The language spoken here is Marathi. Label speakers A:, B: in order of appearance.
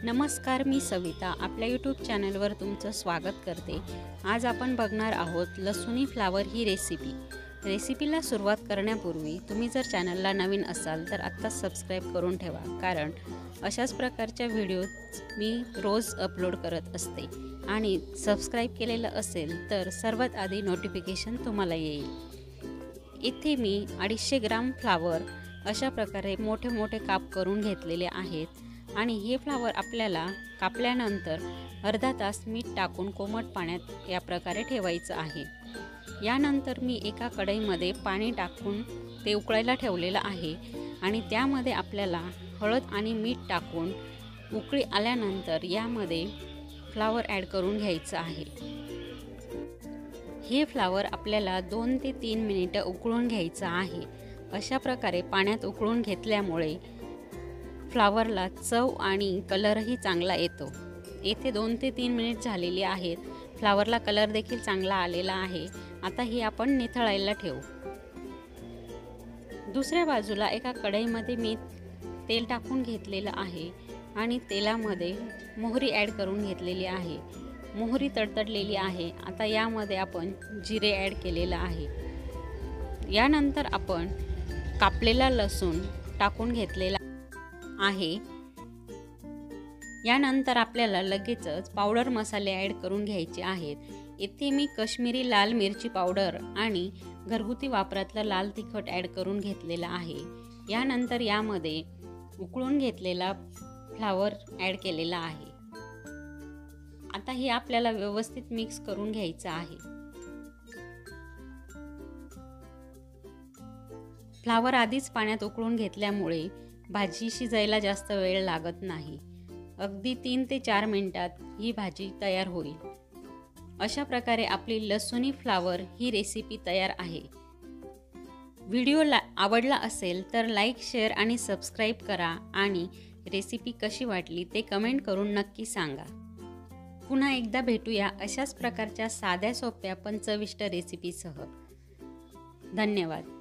A: नमस्कार, मी सविता आपल्या यूट्यूब चॅनलवर तुमचं स्वागत करते। आज आपण बघणार आहोत लसुनी फ्लावर ही रेसिपीला सुरुवात करण्यापूर्वी तुम्ही जर चॅनलला नवीन असाल तर आत्ता सबस्क्राइब करून ठेवा, कारण अशाच प्रकारच्या व्हिडिओज मी रोज अपलोड करत असते आणि सबस्क्राइब केलेलं असेल तर सर्वात आधी नोटिफिकेशन तुम्हाला येईल। इथे मी 250 ग्राम फ्लावर अशा प्रकारे मोठे मोठे काप करून घेतलेले आहेत आणि हे फ्लावर आपल्याला कापल्यानंतर अर्धा तास मीठ टाकून कोमट पाण्यात या प्रकारे ठेवायचं आहे। यानंतर मी एका कढईमध्ये पाणी टाकून ते उकळायला ठेवलेलं आहे आणि त्यामध्ये आपल्याला हळद आणि मीठ टाकून उकळी आल्यानंतर यामध्ये फ्लावर ॲड करून घ्यायचं आहे। हे फ्लावर आपल्याला 2 ते 3 मिनिटं उकळून घ्यायचं आहे। अशा प्रकारे पाण्यात उकळून घेतल्यामुळे फ्लावरला चव आणि कलरही चांगला येतो। येथे 2 ते 3 मिनिट झालेली आहेत। फ्लावरला कलर देखील चांगला आलेला आहे। आता हे आपण निथळायला ठेवू। दुसऱ्या बाजूला एका कढईमध्ये मी तेल टाकून घेतलेलं आहे आणि तेलामध्ये मोहरी ॲड करून घेतलेली आहे। मोहरी तडतडलेली आहे। आता यामध्ये आपण जिरे ॲड केलेलं आहे। यानंतर आपण कापलेला लसूण टाकून घेतलेला आहे। यानंतर आपल्याला लगेचच पावडर मसाले ॲड करून घ्यायचे आहेत। इथे मी काश्मीरी लाल मिरची पावडर आणि घरगुती वापरातलं लाल तिखट ॲड करून घेतलेला आहे। यानंतर यामध्ये उकळून घेतलेला फ्लावर ॲड केलेला आहे। आता हे आपल्याला व्यवस्थित मिक्स करून घ्यायचं आहे। फ्लावर आधीच पाण्यात उकळून घेतल्यामुळे भाजी शिजायला जास्त वेळ लागत नाही। अगदी 3 ते 4 मिनिटात ही भाजी तयार होईल। अशा प्रकारे आपली लसुनी फ्लावर ही रेसिपी तयार आहे। व्हिडिओ आवडला असेल तर लाईक, शेअर आणि सबस्क्राईब करा आणि रेसिपी कशी वाटली ते कमेंट करून नक्की सांगा। पुन्हा एकदा भेटूया अशाच प्रकारच्या साध्या सोप्या पण चविष्ट रेसिपीसह। धन्यवाद।